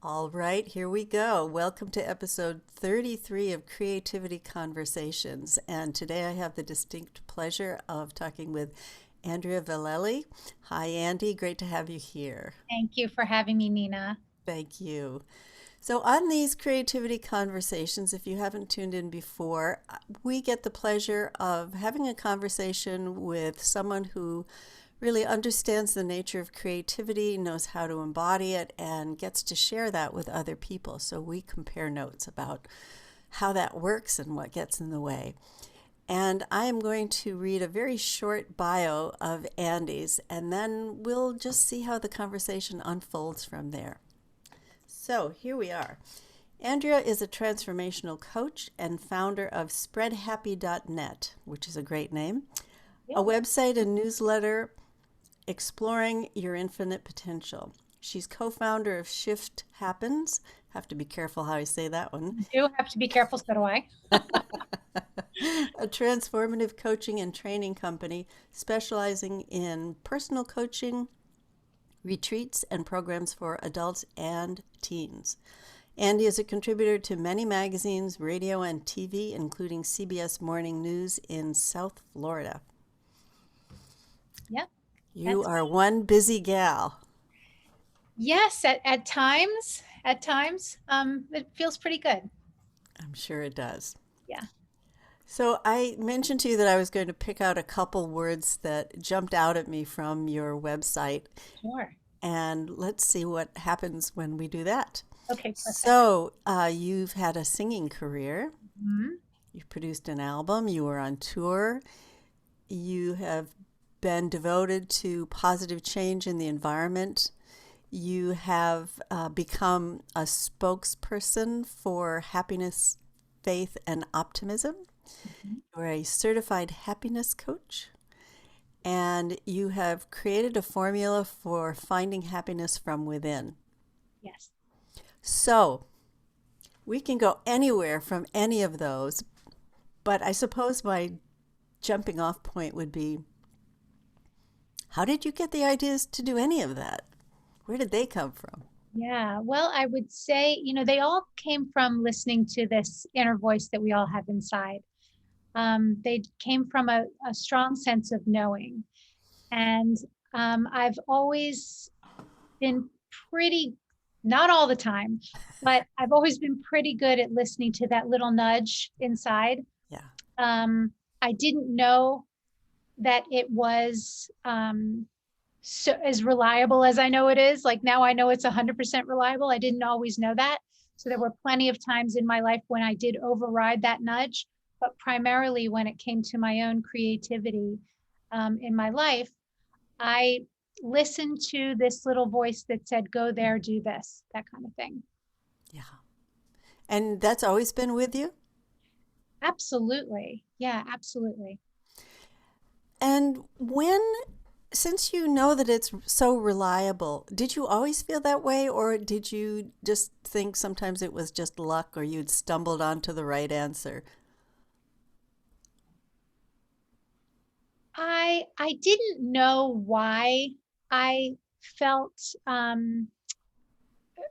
All right, here we go. Welcome to episode 33 of Creativity Conversations. And today I have the distinct pleasure of talking with Andrea Vallely. Hi, Andy. Great to have you here. Thank you for having me, Nina. Thank you. So, on these creativity conversations, if you haven't tuned in before, we get the pleasure of having a conversation with someone who really understands the nature of creativity, knows how to embody it, and gets to share that with other people. So, we compare notes about how that works and what gets in the way. And I am going to read a very short bio of Andy's, and then we'll just see how the conversation unfolds from there. So here we are. Andrea is a transformational coach and founder of spreadhappy.net, which is a great name, a Yep. website and newsletter exploring your infinite potential. She's co founder of Shift Happens. Have to be careful how I say that one. You do have to be careful, so do I. A transformative coaching and training company specializing in personal coaching, retreats, and programs for adults and teens. Andy is a contributor to many magazines, radio, and TV, including CBS Morning News in South Florida. Yep, You that's are me. one busy gal. Yes, at times, it feels pretty good. I'm sure it does. Yeah, So I mentioned to you that I was going to pick out a couple words that jumped out at me from your website, sure. and let's see what happens when we do that. Okay, perfect. So, you've had a singing career. Mhm. You've produced an album. You were on tour. You have been devoted to positive change in the environment. You have become a spokesperson for happiness, faith, and optimism. Mhm. You're a certified happiness coach, and you have created a formula for finding happiness from within. Yes. So, we can go anywhere from any of those, but I suppose my jumping off point would be, how did you get the ideas to do any of that? Where did they come from? Yeah. Well, I would say, they all came from listening to this inner voice that we all have inside. They came from a strong sense of knowing. And I've always been pretty, not all the time, but I've always been pretty good at listening to that little nudge inside. Yeah. Um, I didn't know that it was so as reliable as I know it is. Like now I know it's 100% reliable. I didn't always know that. So there were plenty of times in my life when I did override that nudge, but primarily when it came to my own creativity in my life, I listened to this little voice that said, go there, do this, that kind of thing. Yeah. And that's always been with you? Absolutely. Yeah, absolutely. And when, since you know that it's so reliable, did you always feel that way, or did you just think sometimes it was just luck or you'd stumbled onto the right answer? I didn't know why I felt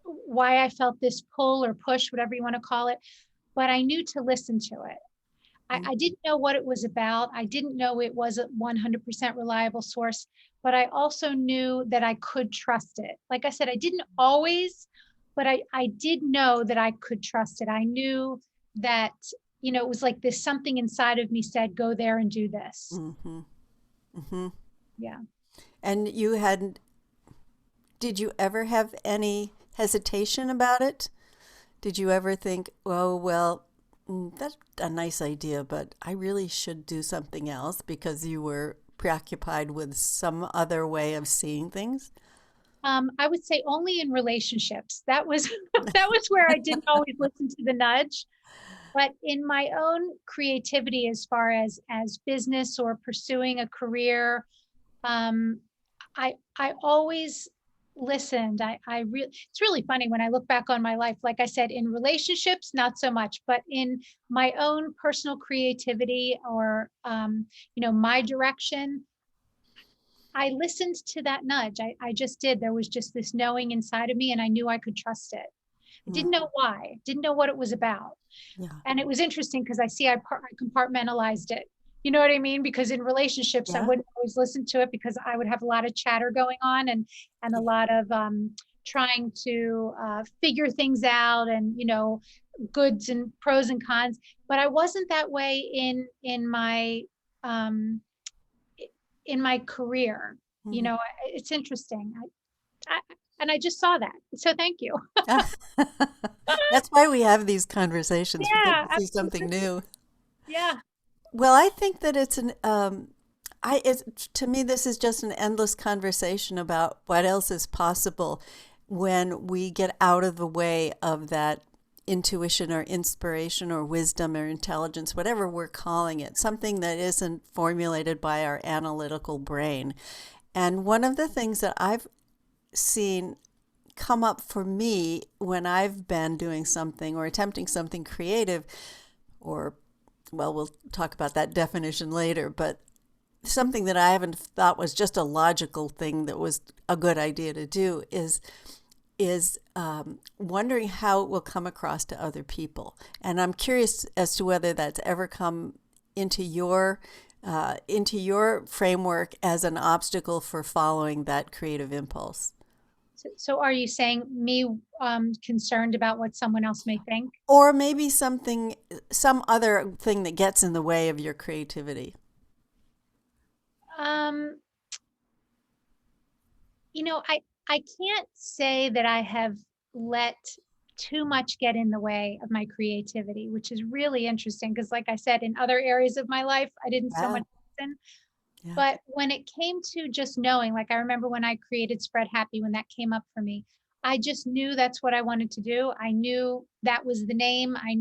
why I felt this pull or push, whatever you want to call it, but I knew to listen to it. I didn't know what it was about. I didn't know it was a 100% reliable source, but I also knew that I could trust it. Like I said, I didn't always, but I did know that I could trust it. I knew that, it was like this something inside of me said, go there and do this. Mm-hmm. Mm-hmm. Yeah. And you hadn't, did you ever have any hesitation about it? Did you ever think, oh, well, that's a nice idea, but I really should do something else because you were preoccupied with some other way of seeing things? I would say only in relationships. That was that was where I didn't always listen to the nudge. But in my own creativity, as far as business or pursuing a career, um, I always listened. It's really funny when I look back on my life. Like I said, in relationships, not so much, but in my own personal creativity or my direction, I listened to that nudge. I just did. There was just this knowing inside of me, and I knew I could trust it. I Mm. didn't know why, didn't know what it was about. Yeah. And it was interesting because I compartmentalized it. You know what I mean? Because in relationships, I Yeah. wouldn't always listen to it because I would have a lot of chatter going on, and a Yeah. lot of trying to figure things out, and goods and pros and cons. But I wasn't that way um, in my career. Mhm. It's interesting. I, and I just saw that. So thank you. That's why we have these conversations. We get Yeah, to see something absolutely. new. Yeah. Well, I think that to me, this is just an endless conversation about what else is possible when we get out of the way of that intuition or inspiration or wisdom or intelligence, whatever we're calling it, something that isn't formulated by our analytical brain. And one of the things that I've seen come up for me when I've been doing something or attempting something creative, or, well, we'll talk about that definition later, but something that I haven't thought was just a logical thing that was a good idea to do is wondering how it will come across to other people. And I'm curious as to whether that's ever come into your framework as an obstacle for following that creative impulse. So are you saying me concerned about what someone else may think? Or maybe some other thing that gets in the way of your creativity. Um, I can't say that I have let too much get in the way of my creativity, which is really interesting because, like I said, in other areas of my life, I didn't so Yeah, much listen. yeah, But when it came to just knowing, like I remember when I created Spread Happy, when that came up for me, I just knew that's what I wanted to do. I knew that was the name. I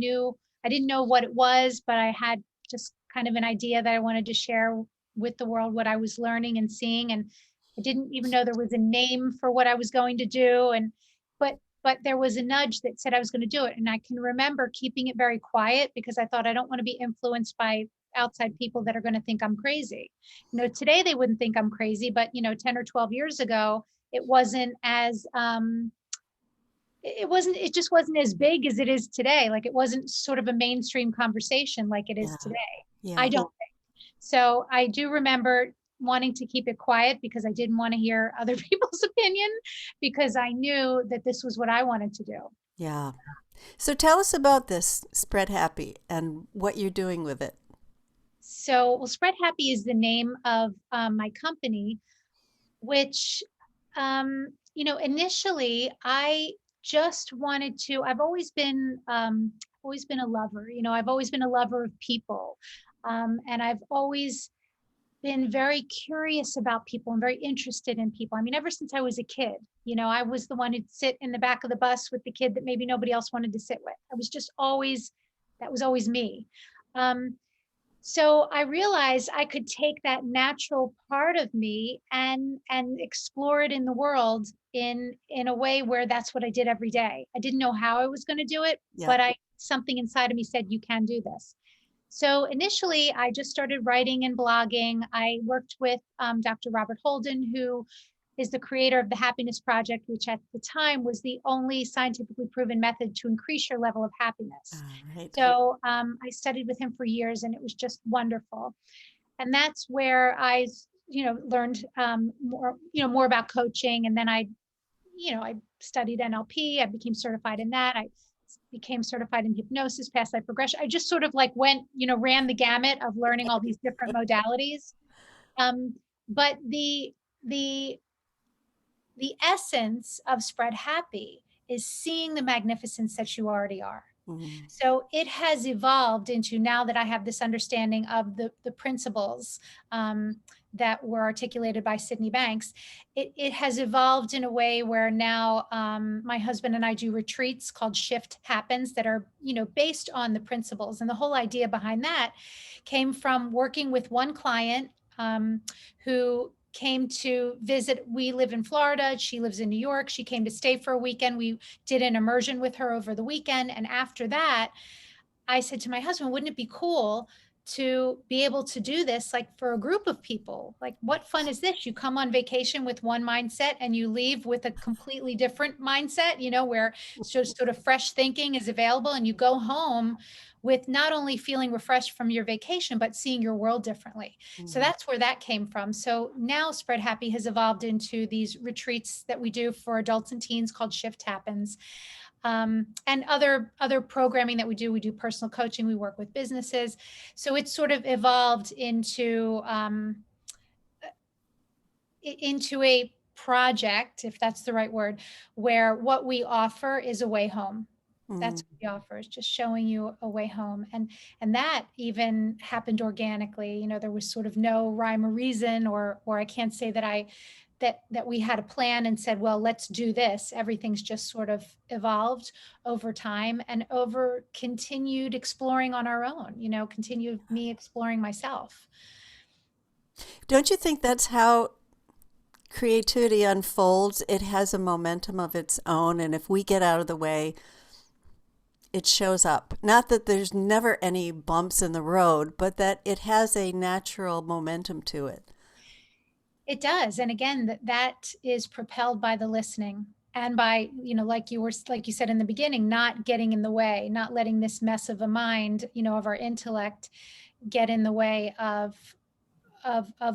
didn't know what it was, but I had just kind of an idea that I wanted to share with the world what I was learning and seeing. And I didn't even know there was a name for what I was going to do. But there was a nudge that said I was going to do it. And I can remember keeping it very quiet because I thought I don't want to be influenced by outside people that are going to think I'm crazy. Today they wouldn't think I'm crazy, but 10 or 12 years ago, it wasn't as it just wasn't as big as it is today. Like it wasn't sort of a mainstream conversation like it is yeah, today. I yeah, don't think. So I do remember wanting to keep it quiet because I didn't want to hear other people's opinion because I knew that this was what I wanted to do. yeah. So tell us about this Spread Happy and what you're doing with it. So, well, Spread Happy is the name of my company, which initially I just wanted to. Always been a lover. I've always been a lover of people, and I've always been very curious about people and very interested in people. I mean, ever since I was a kid, I was the one who'd sit in the back of the bus with the kid that maybe nobody else wanted to sit with. I was just always That was always me. Um, so I realized I could take that natural part of me and explore it in the world in a way where that's what I did every day. I didn't know how I was going to do it, Yeah. but I something inside of me said you can do this. So initially, I just started writing and blogging. I worked with Dr. Robert Holden, who is the creator of the Happiness Project, which at the time was the only scientifically proven method to increase your level of happiness. All right. So I studied with him for years, and it was just wonderful. And that's where I, learned more about coaching. And then I studied NLP. I became certified in that. I became certified in hypnosis, past life regression. I just sort of like went, ran the gamut of learning all these different modalities. Um, but the the essence of Spread Happy is seeing the magnificence that you already are. Mm, So it has evolved into, now that I have this understanding of the principles that were articulated by Sydney Banks, it has evolved in a way where now my husband and I do retreats called Shift Happens that are, based on the principles. And the whole idea behind that came from working with one client who came to visit. We live in Florida. She lives in New York. She came to stay for a weekend. We did an immersion with her over the weekend. And after that, I said to my husband, wouldn't it be cool to be able to do this, like for a group of people. Like, what fun is this? You come on vacation with one mindset and you leave with a completely different mindset, where sort of fresh thinking is available, and you go home with not only feeling refreshed from your vacation, but seeing your world differently. So Mm. that's where that came from. So now Spread Happy has evolved into these retreats that we do for adults and teens called Shift Happens. And other programming that we do personal coaching, we work with businesses. So it's sort of evolved into a project, if that's the right word, where what we offer is a way home. That's Mm. what we offer, is just showing you a way home. And that even happened organically. There was sort of no rhyme or reason, or I can't say that we had a plan and said, well, let's do this. Everything's just sort of evolved over time and over continued exploring on our own, continued me exploring myself. Don't you think that's how creativity unfolds? It has a momentum of its own, and if we get out of the way, it shows up. Not that there's never any bumps in the road, but that it has a natural momentum to it. It does. And again, that is propelled by the listening, and by, like you said in the beginning, not getting in the way, not letting this mess of a mind, of our intellect get in the way of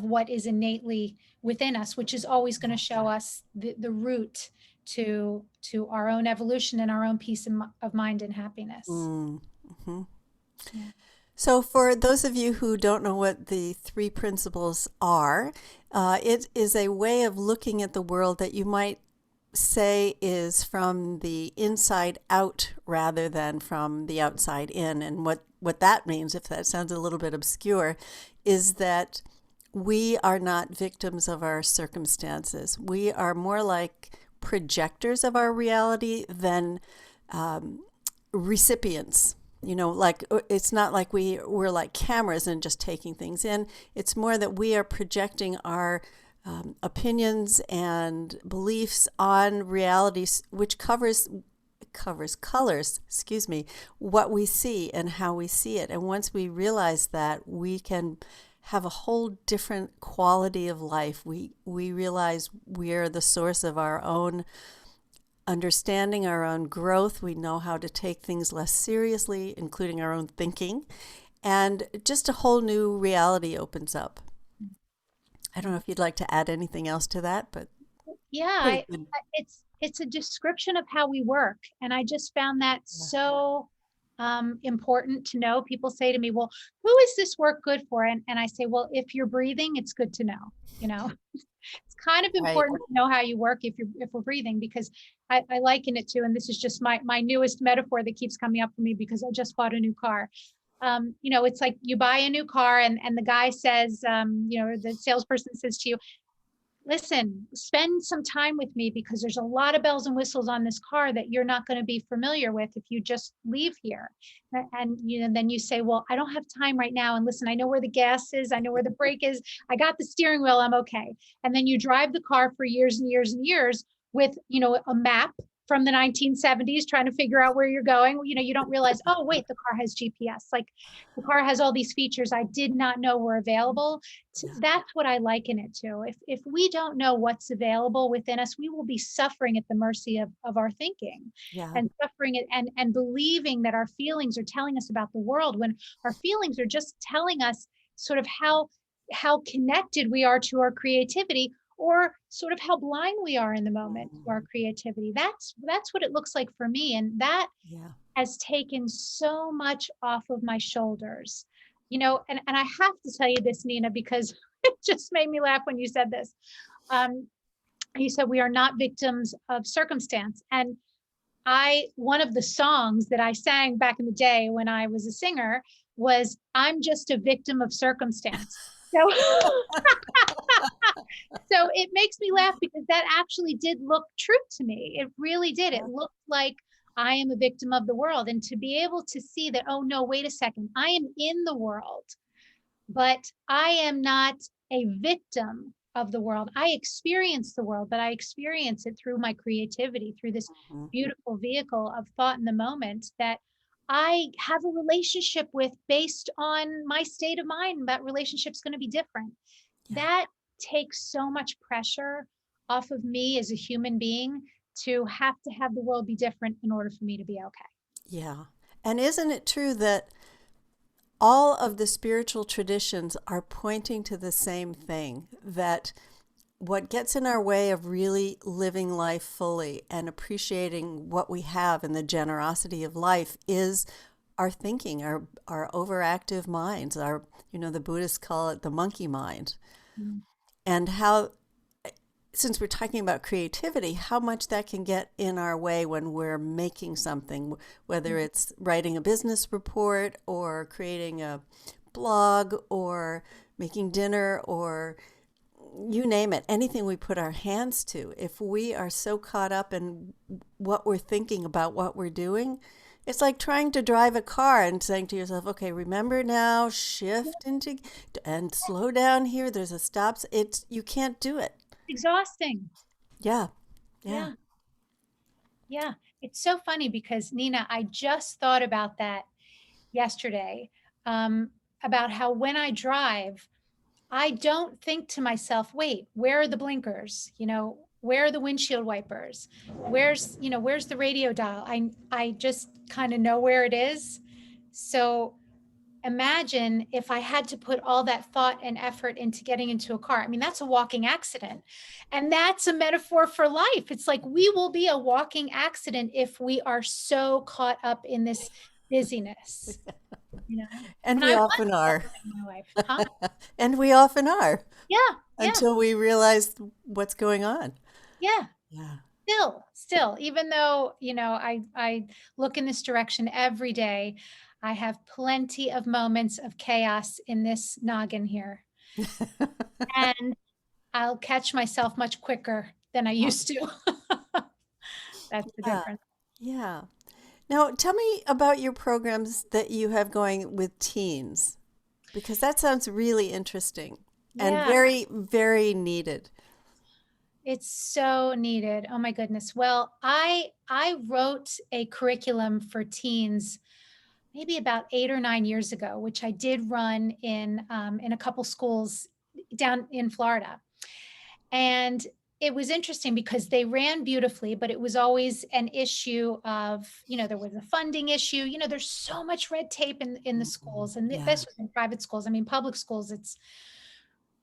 what is innately within us, which is always going to show us the route to our own evolution and our own peace of mind and happiness. Mm. Mhm. Yeah. So, for those of you who don't know what the three principles are, it is a way of looking at the world that you might say is from the inside out rather than from the outside in. And what that means, if that sounds a little bit obscure, is that we are not victims of our circumstances. We are more like projectors of our reality than recipients. Like it's not like we're like cameras and just taking things in. It's more that we are projecting our opinions and beliefs on realities, which colors, excuse me, what we see and how we see it. And once we realize that, we can have a whole different quality of life. We realize we are the source of our own understanding, our own growth. We know how to take things less seriously, including our own thinking. And just a whole new reality opens up. I don't know if you'd like to add anything else to that, but Yeah, pretty good. it's a description of how we work, and I just found that Yeah. so important to know. People say to me, "Well, who is this work good for?" And I say, "Well, if you're breathing, it's good to know." You know, it's kind of Right. important to know how you work if we're breathing, because I liken it to, and this is just my newest metaphor that keeps coming up for me because I just bought a new car. It's like you buy a new car, and the guy says, the salesperson says to you, listen, spend some time with me because there's a lot of bells and whistles on this car that you're not going to be familiar with if you just leave here. And then you say, well, I don't have time right now. And listen, I know where the gas is. I know where the brake is. I got the steering wheel. I'm okay. And then you drive the car for years and years and years with, a map from the 1970s trying to figure out where you're going. You don't realize, oh, wait, the car has GPS. Like, the car has all these features I did not know were available. Yeah. That's what I liken it to. If we don't know what's available within us, we will be suffering at the mercy of our thinking, Yeah. and suffering it, and believing that our feelings are telling us about the world, when our feelings are just telling us sort of how connected we are to our creativity, or sort of how blind we are in the moment to our creativity. That's what it looks like for me. And that Yeah. has taken so much off of my shoulders. And I have to tell you this, Nina, because it just made me laugh when you said this. You said we are not victims of circumstance. And one of the songs that I sang back in the day when I was a singer was, I'm just a victim of circumstance. So so it makes me laugh because that actually did look true to me. It really did. It looked like I am a victim of the world. And to be able to see that, oh no, wait a second, I am in the world, but I am not a victim of the world. I experience the world, but I experience it through my creativity, through this Mhm. beautiful vehicle of thought in the moment that I have a relationship with based on my state of mind. That relationship's going to be different. Yeah. That takes so much pressure off of me as a human being to have the world be different in order for me to be okay. Yeah. And isn't it true that all of the spiritual traditions are pointing to the same thing, that what gets in our way of really living life fully and appreciating what we have and the generosity of life is our thinking, our overactive minds, our, the Buddhists call it the monkey mind. Mm. And how, since we're talking about creativity, how much that can get in our way when we're making something, whether it's writing a business report or creating a blog or making dinner or you name it, anything we put our hands to. If we are so caught up in what we're thinking about what we're doing, it's like trying to drive a car and saying to yourself, okay, remember now, shift into and slow down here. There's a stop. It's you can't do it. Exhausting. Yeah. Yeah. Yeah. Yeah. It's so funny because Nina, I just thought about that yesterday, um, about how when I drive, I don't think to myself, wait, where are the blinkers? Where are the windshield wipers? Where's the radio dial? I just kind of know where it is. So imagine if I had to put all that thought and effort into getting into a car. I mean, that's a walking accident. And that's a metaphor for life. It's like we will be a walking accident if we are so caught up in this busyness, you know? And And we I want often that are. in my life, huh? And we often are Yeah, yeah, until we realize what's going on. yeah. Yeah. Still, even though, I look in this direction every day, I have plenty of moments of chaos in this noggin here. And I'll catch myself much quicker than I used to. That's the Yeah. difference. Yeah. Now, tell me about your programs that you have going with teens, because that sounds really interesting and Yeah, very, very needed. it's so needed. Oh my goodness. Well, I wrote a curriculum for teens maybe about 8 or 9 years ago, which I did run in a couple schools down in Florida. And it was interesting because they ran beautifully, but it was always an issue of, there was a funding issue. There's so much red tape in the Mhm. schools, and Yeah. this was in private schools. I mean, public schools,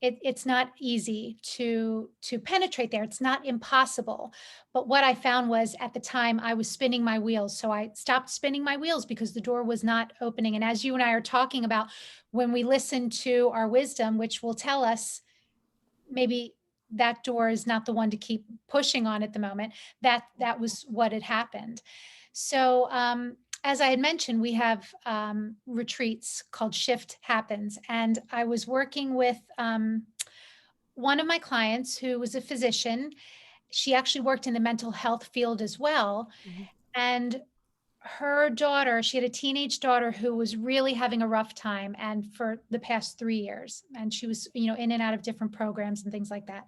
it's not easy to penetrate there. It's not impossible. But what I found was at the time I was spinning my wheels. So I stopped spinning my wheels because the door was not opening. And as you and I are talking about, when we listen to our wisdom, which will tell us maybe that door is not the one to keep pushing on at the moment, that was what had happened. So as I had mentioned, we have retreats called Shift Happens, and I was working with one of my clients who was a physician. She actually worked in the mental health field as well, Mhm. and her daughter, she had a teenage daughter who was really having a rough time, and for the past 3 years, and she was, in and out of different programs and things like that.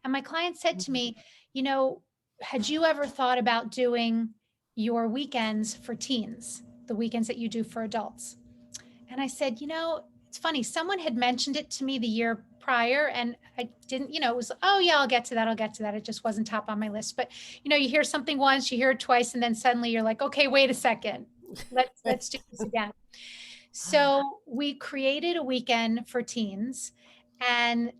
And my client said to Mhm. me, you know, had you ever thought about doing your weekends for teens, the weekends that you do for adults? And I said, it's funny, someone had mentioned it to me the year prior, and I didn't, it was, oh yeah, I'll get to that. I'll get to that. It just wasn't top on my list. But you hear something once, you hear it twice, and then suddenly you're like, okay, wait a second. Let's do this again. So we created a weekend for teens, and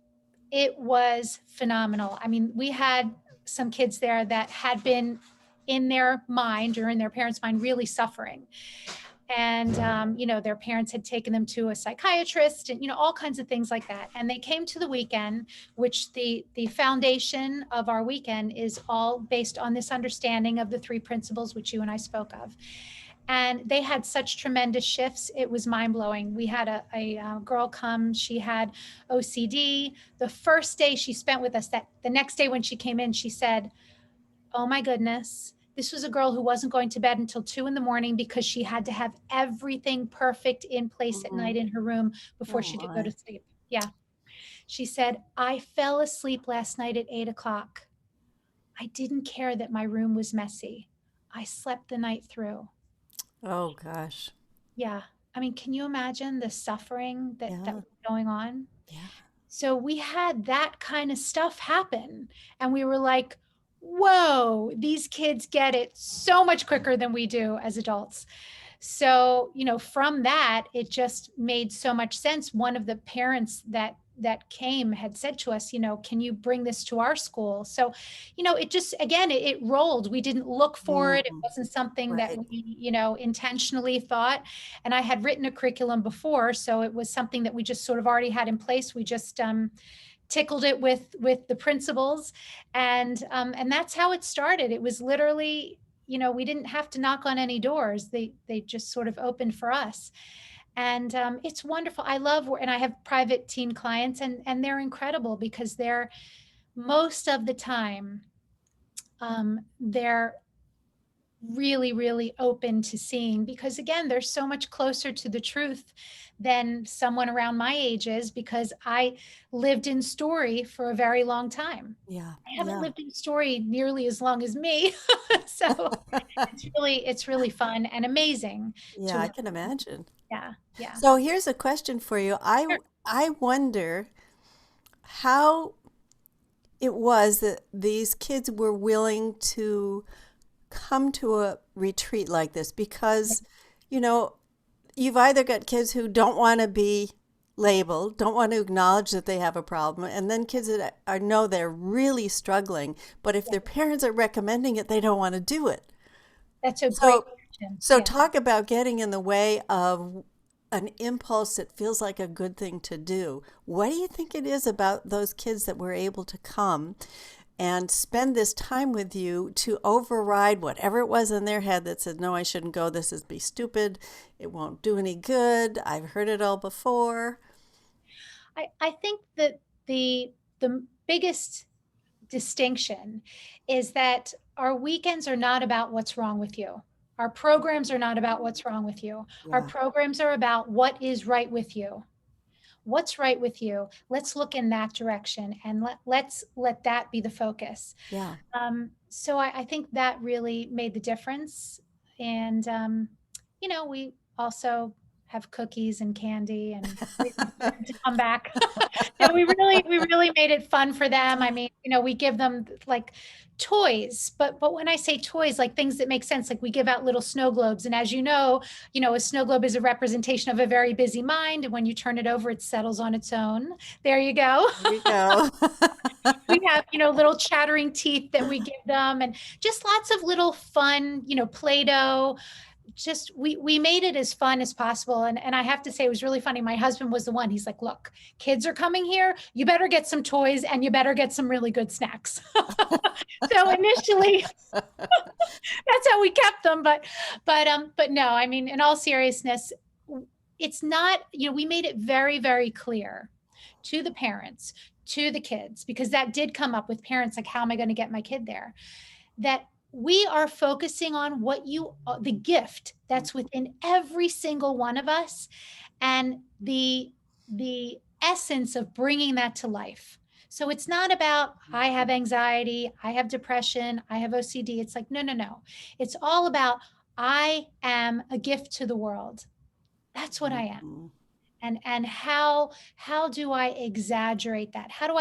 it was phenomenal. I mean, we had some kids there that had been in their mind or in their parents' mind really suffering. And, their parents had taken them to a psychiatrist and, all kinds of things like that. And they came to the weekend, which the foundation of our weekend is all based on this understanding of the three principles, which you and I spoke of. And they had such tremendous shifts. It was mind blowing. We had a girl come. She had OCD. The first day she spent with us, that the next day when she came in, she said, "Oh my goodness, this was a girl who wasn't going to bed until 2 in the morning because she had to have everything perfect in place at night Mhm. in her room before Oh she could go to my. sleep." Yeah. She said, "I fell asleep last night at 8 o'clock. I didn't care that my room was messy. I slept the night through." Oh gosh. Yeah. I mean, can you imagine the suffering that Yeah. was going on? Yeah. So we had that kind of stuff happen. And we were like, whoa, these kids get it so much quicker than we do as adults. So, from that, it just made so much sense. One of the parents that came had said to us, can you bring this to our school? So, it just, again, it rolled. We didn't look for it. It Mm, wasn't something that right. we, intentionally thought. And I had written a curriculum before, so it was something that we just sort of already had in place. We just tickled it with the principals, and that's how it started. It was literally, we didn't have to knock on any doors. They just sort of opened for us. And it's wonderful. I love, and I have private teen clients, and they're incredible because they're, most of the time, they're really, really open to seeing, because again, they're so much closer to the truth than someone around my age is, because I lived in Story for a very long time. Yeah. I haven't Yeah. lived in Story nearly as long as me. So it's really fun and amazing to Yeah, I work. can imagine. Yeah, yeah. So here's a question for you. Sure. I wonder how it was that these kids were willing to come to a retreat like this because, you know, you've either got kids who don't want to be labeled, don't want to acknowledge that they have a problem, and then kids that are know they're really struggling, but if Yeah. their parents are recommending it, they don't want to do it. That's a great So, question. so Yeah. talk about getting in the way of an impulse that feels like a good thing to do. What do you think it is about those kids that were able to come and spend this time with you to override whatever it was in their head that said, no, I shouldn't go. This is be stupid. It won't do any good. I've heard it all before. I think that the biggest distinction is that our weekends are not about what's wrong with you. Our programs are not about what's wrong with you. Our Yeah. programs are about what is right with you. What's right with you? Let's look in that direction, and let's let that be the focus. Yeah. So I think that really made the difference. And, we also have cookies and candy and waiting for them to come back. And we really made it fun for them. I mean, we give them like toys, but when I say toys, like things that make sense, like we give out little snow globes. And as a snow globe is a representation of a very busy mind. And when you turn it over, it settles on its own. There you go. There you go. We have, little chattering teeth that we give them, and just lots of little fun, Play-Doh. Just we made it as fun as possible. And I have to say, it was really funny. My husband was the one. He's like, look, kids are coming here. You better get some toys and you better get some really good snacks. So initially, that's how we kept them. But no, I mean, in all seriousness, it's not, we made it very, very clear to the parents, to the kids, because that did come up with parents, like, how am I going to get my kid there? That we are focusing on the gift that's within every single one of us, and the essence of bringing that to life. So it's not about, I have anxiety, I have depression, I have OCD. It's like, no, no, no. It's all about, I am a gift to the world. That's what I am. Mhm. And how do I exaggerate that? How do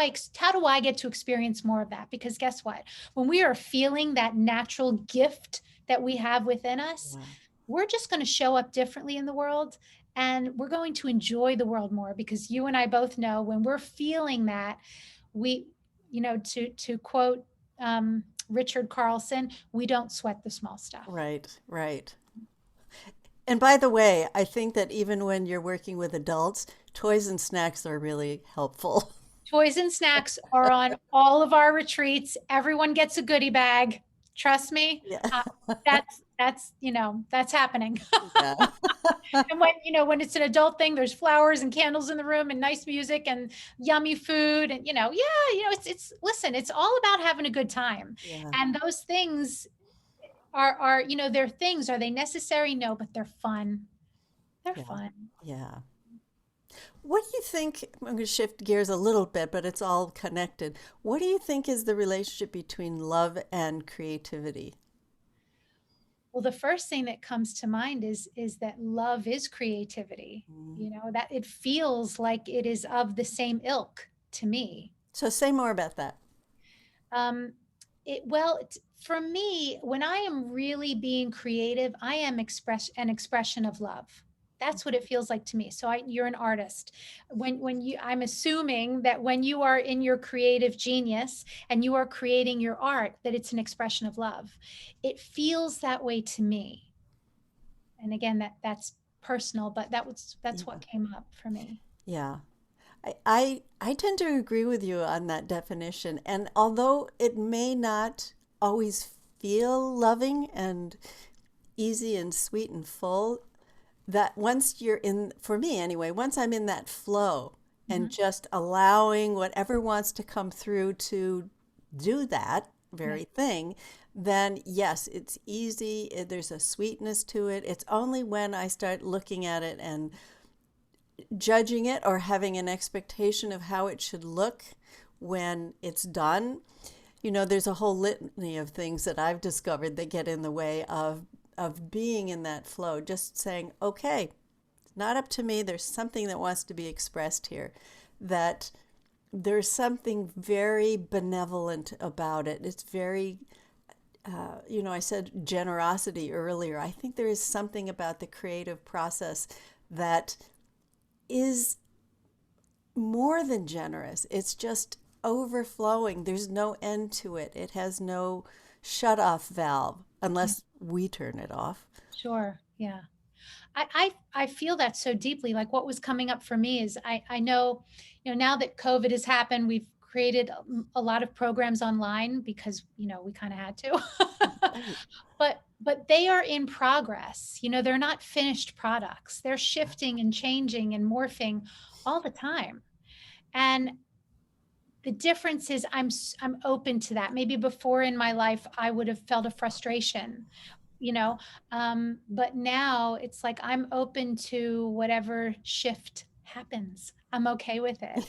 I get to experience more of that? Because guess what? When we are feeling that natural gift that we have within us, Yeah. we're just going to show up differently in the world, and we're going to enjoy the world more, because you and I both know, when we're feeling that, we, to quote Richard Carlson, we don't sweat the small stuff. Right, right. And by the way, I think that even when you're working with adults, toys and snacks are really helpful. Toys and snacks are on all of our retreats. Everyone gets a goodie bag. Trust me. Yeah. Uh, that's happening. Yeah. And when it's an adult thing, there's flowers and candles in the room and nice music and yummy food. And, listen, it's all about having a good time. Yeah. And those things they're things. Are they necessary? No, but they're fun. They're Yeah. fun. Yeah. What do you think? I'm going to shift gears a little bit, but it's all connected. What do you think is the relationship between love and creativity? Well, the first thing that comes to mind is that love is creativity. Mm. You know, that it feels like it is of the same ilk to me. So say more about that. Um, well, for me, when I am really being creative, I am an expression of love. That's what it feels like to me. So you're an artist. I'm assuming that when you are in your creative genius and you are creating your art, that it's an expression of love. It feels that way to me. And again, that's personal, but that's Yeah. what came up for me. Yeah. I tend to agree with you on that definition. And although it may not always feel loving and easy and sweet and full, that once you're in, for me anyway, once I'm in that flow and Mhm. just allowing whatever wants to come through to do that Yeah. very thing, then yes, it's easy. There's a sweetness to it. It's only when I start looking at it and judging it or having an expectation of how it should look when it's done. You know, there's a whole litany of things that I've discovered that get in the way of being in that flow. Just saying, okay, it's not up to me. There's something that wants to be expressed here. That there's something very benevolent about it. It's very, I said generosity earlier. I think there is something about the creative process that is more than generous. It's just overflowing. There's no end to it. It has no shut off valve Yeah. unless we turn it off. Sure. Yeah. I feel that so deeply. Like what was coming up for me is I know, now that COVID has happened, we've created a lot of programs online because, we kind of had to. Right. But they are in progress. They're not finished products. They're shifting and changing and morphing all the time. And the difference is I'm open to that. Maybe before in my life I would have felt a frustration, you know but now it's like I'm open to whatever shift happens. I'm okay with it.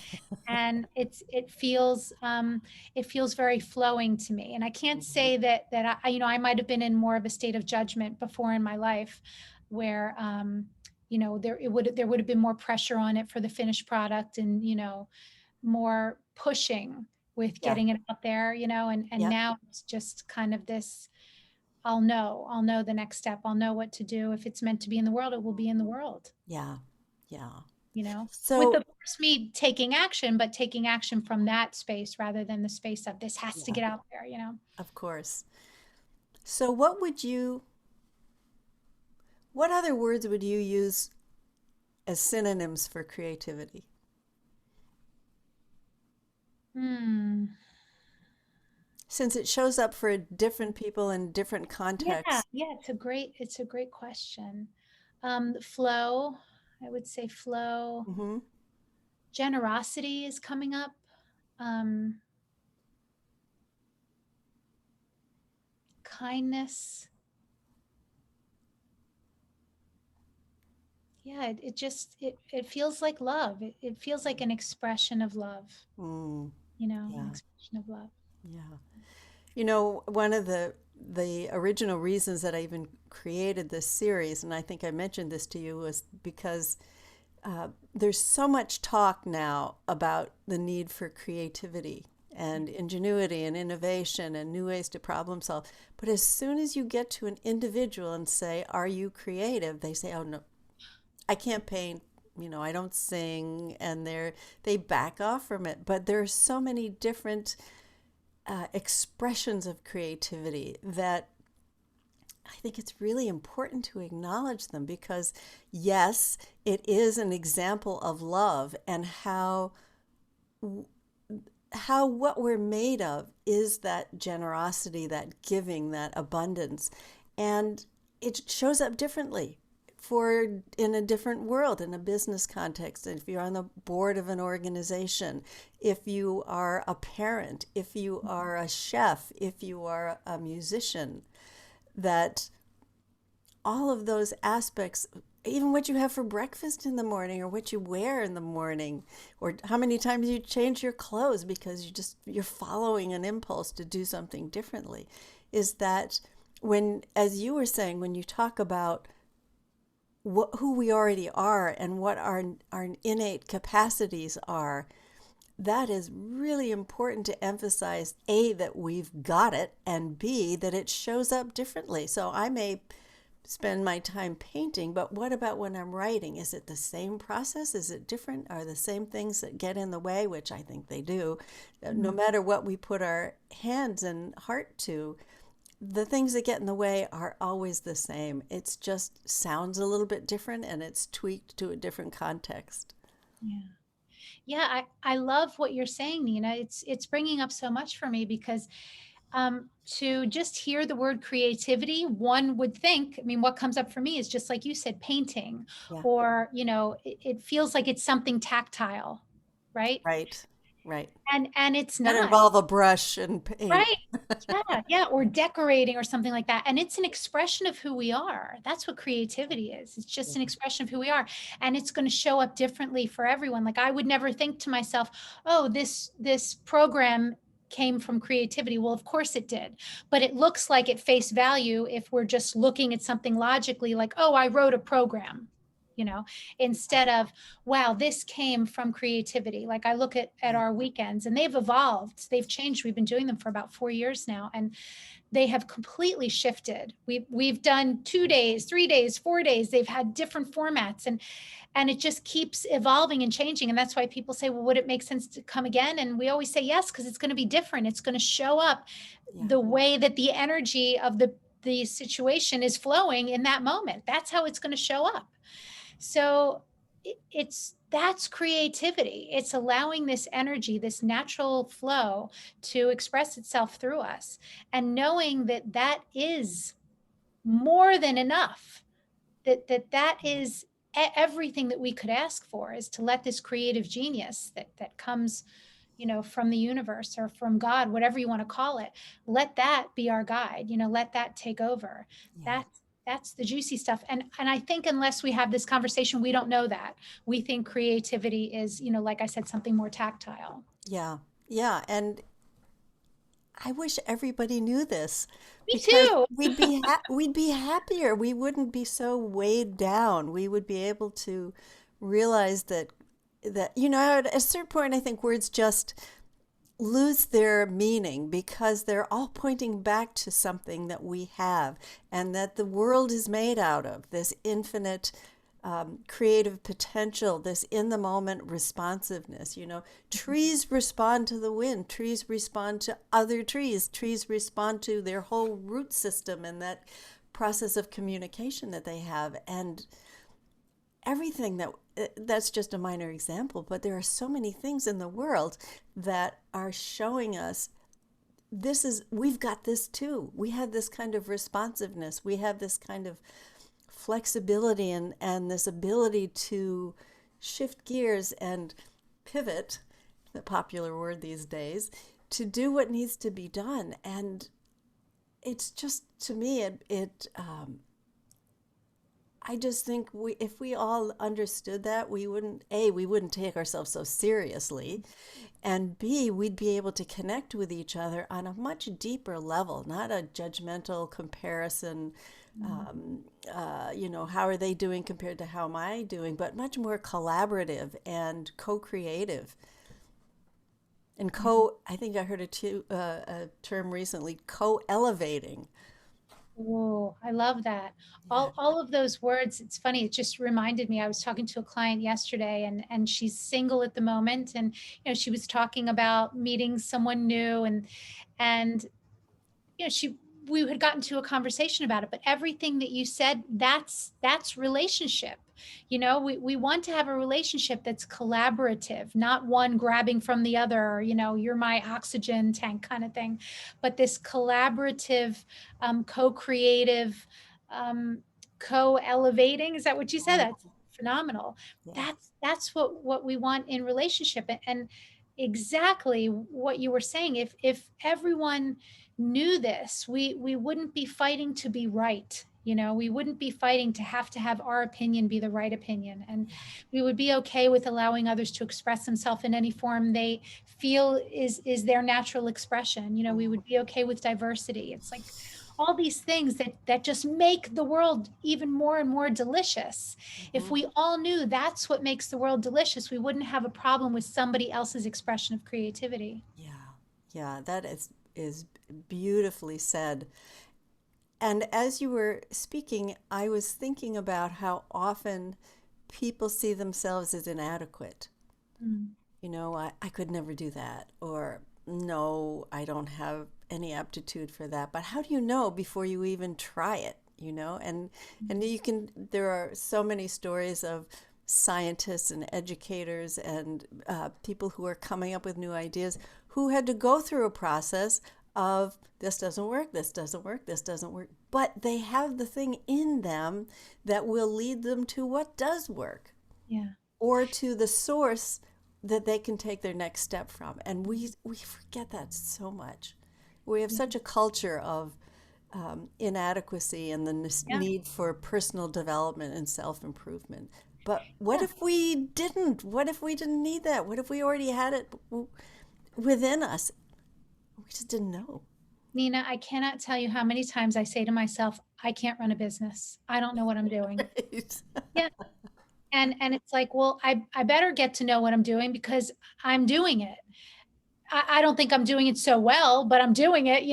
And it feels very flowing to me. And I can't Mhm. say that I might have been in more of a state of judgment before in my life where there would have been more pressure on it for the finished product, and more pushing with Yeah. getting it out there, and Yep. now it's just kind of this. I'll know the next step. I'll know what to do. If it's meant to be in the world, it will be in the world, Yeah. Yeah. with, So, of course, me taking action, but taking action from that space rather than the space of this has to yeah, get out there. of course. So, what other words would you use as synonyms for creativity? Hmm. Since it shows up for different people in different Yeah, contexts. yeah, it's a great question. Flow, I would say flow. Hmm. Generosity is coming up. Um, Kindness. Yeah, it just it feels like love. It feels like an expression of love, Mm, an yeah. expression of love. Yeah. One of the original reasons that I even created this series, and I think I mentioned this to you, was because there's so much talk now about the need for creativity and ingenuity and innovation and new ways to problem solve. But as soon as you get to an individual and say, "Are you creative?" they say, "Oh no, I can't paint." I don't sing, and they back off from it. But there are so many different expressions of creativity that I think it's really important to acknowledge them because, yes, it is an example of love and how what we're made of is that generosity, that giving, that abundance, and it shows up differently for in a different world, in a business context. If you're on the board of an organization, if you are a parent, if you are a chef, if you are a musician, that all of those aspects, even what you have for breakfast in the morning or what you wear in the morning or how many times you change your clothes because you're following an impulse to do something differently, is that when, as you were saying, when you talk about who we already are and what our innate capacities are, that is really important to emphasize, A, that we've got it, and B, that it shows up differently. So I may spend my time painting, but what about when I'm writing? Is it the same process? Is it different? Are the same things that get in the way, which I think they do, no Mm. matter what we put our hands and heart to, the things that get in the way are always the same. It's just sounds a little bit different and it's tweaked to a different context. Yeah. Yeah, I love what you're saying, Nina. It's bringing up so much for me because to just hear the word creativity, one would think, I mean, what comes up for me is just like you said, painting, Yeah. or, it feels like it's something tactile, right? Right. Right. And it's That not. involve a brush and paint. Right. Yeah, yeah, or decorating or something like that. And it's an expression of who we are. That's what creativity is. It's just an expression of who we are. And it's going to show up differently for everyone. Like I would never think to myself, "Oh, this program came from creativity." Well, of course it did. But it looks like at face value if we're just looking at something logically like, "Oh, I wrote a program." You know, instead of, wow, this came from creativity. Like I look at Yeah. our weekends and they've evolved, they've changed. We've been doing them for about 4 years now, and they have completely shifted. We've done 2 days, 3 days, 4 days. They've had different formats, and it just keeps evolving and changing. And that's why people say, well, would it make sense to come again? And we always say yes, because it's going to be different. It's going to show up Yeah. the way that the energy of the situation is flowing in that moment. That's how it's going to show up. So it's that's creativity. It's allowing this energy, this natural flow to express itself through us, and knowing that that is more than enough. That is everything that we could ask for, is to let this creative genius that comes, from the universe or from God, whatever you want to call it, let that be our guide. Let that take over. Yeah. That's the juicy stuff. And I think unless we have this conversation, we don't know that. We think creativity is, like I said, something more tactile. Yeah. Yeah. And I wish everybody knew this Me because too. we'd be happier. We wouldn't be so weighed down. We would be able to realize that at a certain point I think words just lose their meaning because they're all pointing back to something that we have and that the world is made out of this infinite creative potential, this in the moment responsiveness. Trees respond to the wind, trees respond to other trees, trees respond to their whole root system and that process of communication that they have. And everything that's just a minor example, but there are so many things in the world that are showing us we've got this too. We have this kind of responsiveness. We have this kind of flexibility and this ability to shift gears and pivot, the popular word these days, to do what needs to be done. And it's just, to me, I just think if we all understood that, we wouldn't take ourselves so seriously, and B, we'd be able to connect with each other on a much deeper level, not a judgmental comparison. How are they doing compared to how am I doing, but much more collaborative and co-creative. And I think I heard a term recently, co-elevating. Oh, I love that. Yeah. All of those words, it's funny, it just reminded me. I was talking to a client yesterday, and she's single at the moment, and she was talking about meeting someone new, and she we had gotten to a conversation about it. But everything that you said, that's relationship. We want to have a relationship that's collaborative, not one grabbing from the other, you're my oxygen tank kind of thing, but this collaborative, co-creative, um, co-elevating. Is that what you said? Yeah. That's phenomenal. Yeah. That's what we want in relationship. And exactly what you were saying, if everyone knew this, we wouldn't be fighting to be right. We wouldn't be fighting to have our opinion be the right opinion. And we would be okay with allowing others to express themselves in any form they feel is their natural expression. We would be okay with diversity. It's like all these things that just make the world even more and more delicious. If Mhm. we all knew that's what makes the world delicious, we wouldn't have a problem with somebody else's expression of creativity. Yeah, yeah, that is beautifully said. And as you were speaking, I was thinking about how often people see themselves as inadequate. Mm. I could never do that, or no, I don't have any aptitude for that. But how do you know before you even try it? And there are so many stories of scientists and educators and people who are coming up with new ideas who had to go through a process of this doesn't work, this doesn't work, this doesn't work. But they have the thing in them that will lead them to what does work Yeah. or to the source that they can take their next step from. And we forget that so much. We have Yeah. such a culture of inadequacy and the Yeah. need for personal development and self improvement. But what Yeah. if we didn't? What if we didn't need that? What if we already had it within us? We just didn't know. Nina, I cannot tell you how many times I say to myself, I can't run a business. I don't know what I'm doing. Right? Yeah. And it's like, well, I better get to know what I'm doing because I'm doing it. I don't think I'm doing it so well, but I'm doing it.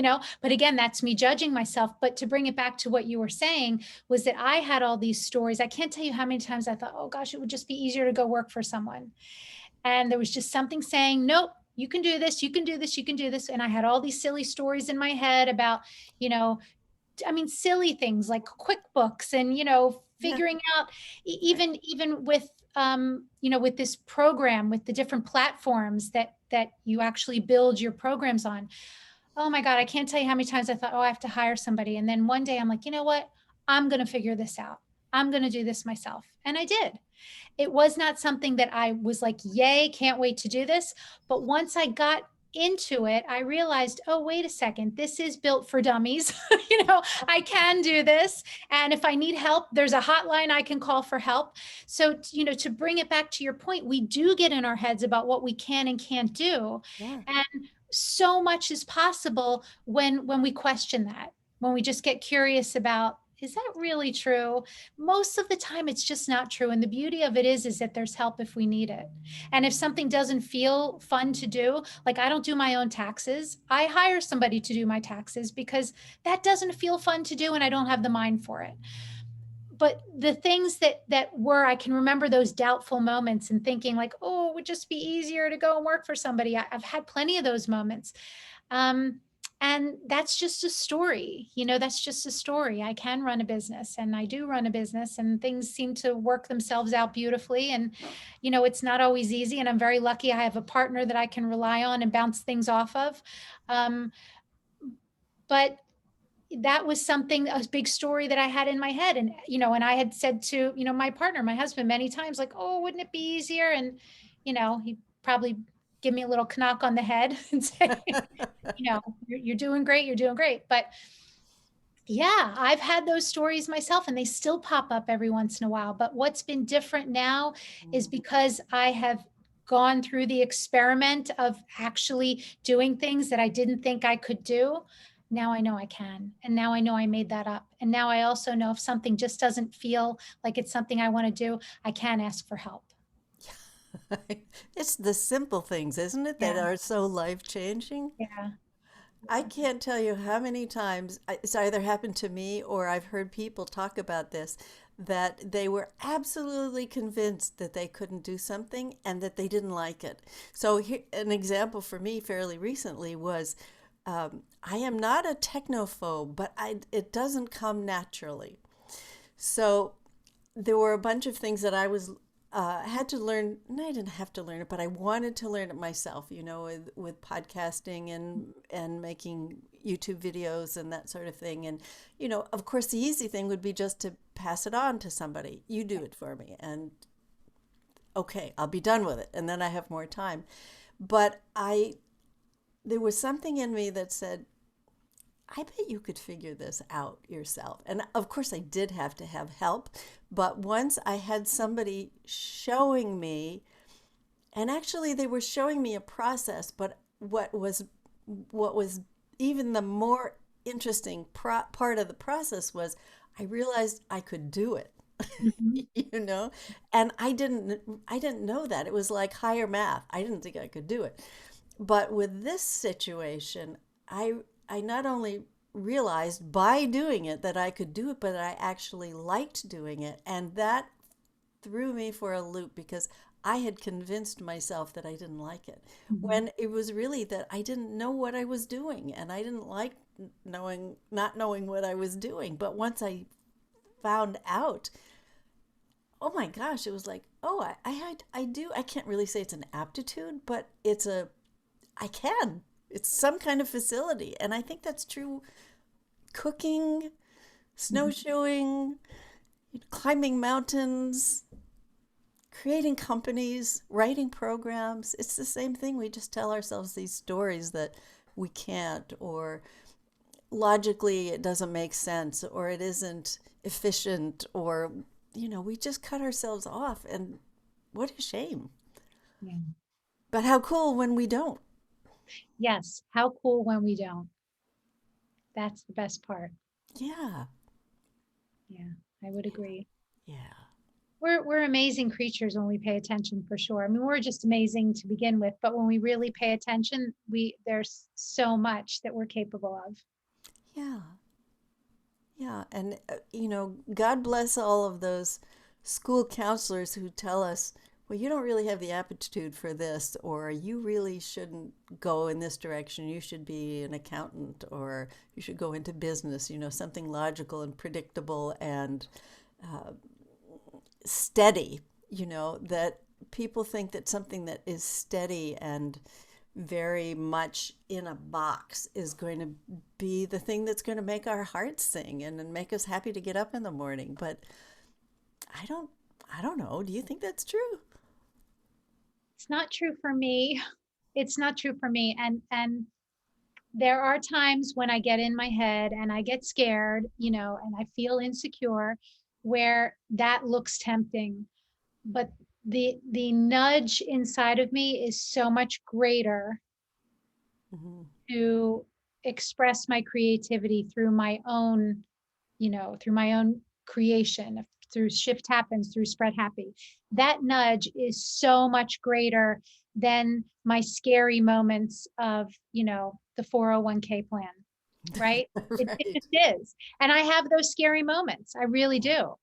But again, that's me judging myself. But to bring it back to what you were saying was that I had all these stories. I can't tell you how many times I thought, oh gosh, it would just be easier to go work for someone. And there was just something saying, nope, you can do this, you can do this, you can do this. And I had all these silly stories in my head about, you know, silly things like QuickBooks and, Yeah. figuring out Right. even with, with this program, with the different platforms that you actually build your programs on. Oh my God, I can't tell you how many times I thought, oh, I have to hire somebody. And then one day I'm like, you know what? I'm going to figure this out. I'm going to do this myself. And I did. It was not something that I was like, yay, can't wait to do this. But once I got into it, I realized, oh, wait a second, this is built for dummies. I can do this. And if I need help, there's a hotline I can call for help. So, to bring it back to your point, we do get in our heads about what we can and can't do. Yeah. And so much is possible when we question that, when we just get curious about, is that really true? Most of the time it's just not true, and the beauty of it is that there's help if we need it. And if something doesn't feel fun to do, like I don't do my own taxes, I hire somebody to do my taxes because that doesn't feel fun to do and I don't have the mind for it. But the things that were, I can remember those doubtful moments and thinking like, oh, it would just be easier to go and work for somebody. I've had plenty of those moments. um, and that's just a story. That's just a story. I can run a business and I do run a business, and things seem to work themselves out beautifully. And it's not always easy, and I'm very lucky I have a partner that I can rely on and bounce things off of. um, but that was something, a big story that I had in my head. And, and I had said to, my partner, my husband, many times, like, oh, wouldn't it be easier? And, he probably give me a little knock on the head and say, you're doing great. You're doing great. But yeah, I've had those stories myself and they still pop up every once in a while. But what's been different now is Mm. because I have gone through the experiment of actually doing things that I didn't think I could do. Now I know I can. And now I know I made that up. And now I also know if something just doesn't feel like it's something I want to do, I can ask for help. It's the simple things, isn't it, that Yeah. are so life changing? Yeah. I can't tell you how many times it's either happened to me or I've heard people talk about this, that they were absolutely convinced that they couldn't do something and that they didn't like it. So here, an example for me fairly recently was I am not a technophobe, but it doesn't come naturally. So there were a bunch of things that I was had to learn. And I didn't have to learn it, but I wanted to learn it myself. With podcasting and making YouTube videos and that sort of thing. And of course, the easy thing would be just to pass it on to somebody. You do it for me, and okay, I'll be done with it, and then I have more time. But there was something in me that said, I bet you could figure this out yourself. And of course, I did have to have help. But once I had somebody showing me, and actually they were showing me a process, but what was even the more interesting part of the process was I realized I could do it. Mhm. you know and I didn't know that. It was like higher math. I didn't think I could do it. But with this situation, I not only realized by doing it that I could do it, but I actually liked doing it. And that threw me for a loop because I had convinced myself that I didn't like it Mhm. when it was really that I didn't know what I was doing, and I didn't like not knowing what I was doing. But once I found out, oh my gosh, it was like, oh, I do. I can't really say it's an aptitude, but I can. It's some kind of facility. And I think that's true cooking, Mhm. snowshoeing, climbing mountains, creating companies, writing programs. It's the same thing. We just tell ourselves these stories that we can't, or logically it doesn't make sense, or it isn't efficient, or, we just cut ourselves off. And what a shame. Yeah. But how cool when we don't. Yes. How cool when we don't. That's the best part. Yeah. Yeah, I would agree. Yeah. We're amazing creatures when we pay attention for sure. I mean, we're just amazing to begin with, but when we really pay attention, there's so much that we're capable of. Yeah. Yeah. And, God bless all of those school counselors who tell us, well, you don't really have the aptitude for this, or you really shouldn't go in this direction. You should be an accountant, or you should go into business, something logical and predictable and steady, that people think that something that is steady and very much in a box is going to be the thing that's going to make our hearts sing and make us happy to get up in the morning. But I don't I don't know. Do you think that's true? It's not true for me. It's not true for me. And there are times when I get in my head and I get scared, and I feel insecure where that looks tempting. But the nudge inside of me is so much greater Hmm. to express my creativity through my own, through my own creation, through Shift Happens, through Spread Happy. That nudge is so much greater than my scary moments of, the 401k plan, right? It Right. just is. And I have those scary moments. I really do.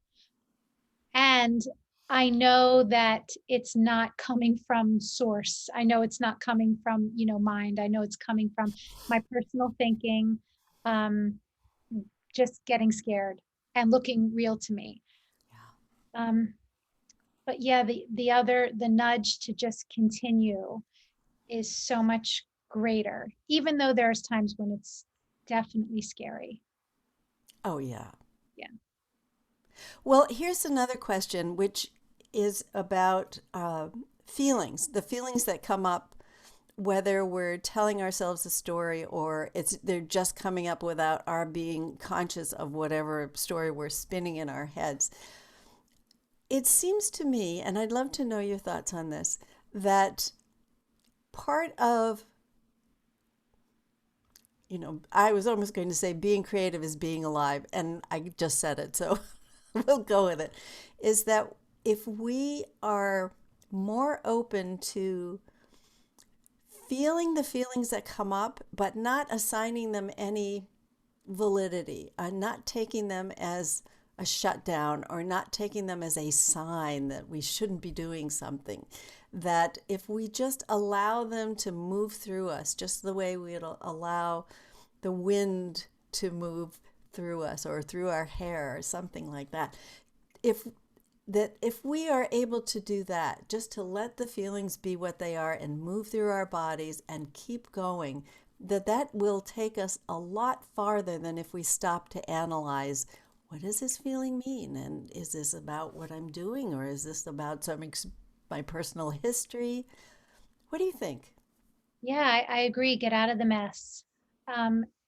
And I know that it's not coming from source. I know it's not coming from, mind. I know it's coming from my personal thinking, um, just getting scared and looking real to me. Um, but yeah, the nudge to just continue is so much greater, even though there's times when it's definitely scary. Oh, yeah. Yeah. Well, here's another question, which is about feelings, the feelings that come up, whether we're telling ourselves a story or they're just coming up without our being conscious of whatever story we're spinning in our heads. It seems to me, and I'd love to know your thoughts on this, that part of, I was almost going to say being creative is being alive, and I just said it, so we'll go with it, is that if we are more open to feeling the feelings that come up, but not assigning them any validity, not taking them as a shutdown or not taking them as a sign that we shouldn't be doing something. That if we just allow them to move through us, just the way we'd allow the wind to move through us or through our hair or something like that. If if we are able to do that, just to let the feelings be what they are and move through our bodies and keep going, that will take us a lot farther than if we stop to analyze, what does this feeling mean, and is this about what I'm doing, or is this about my personal history? What do you think? Yeah, I agree. Get out of the mess.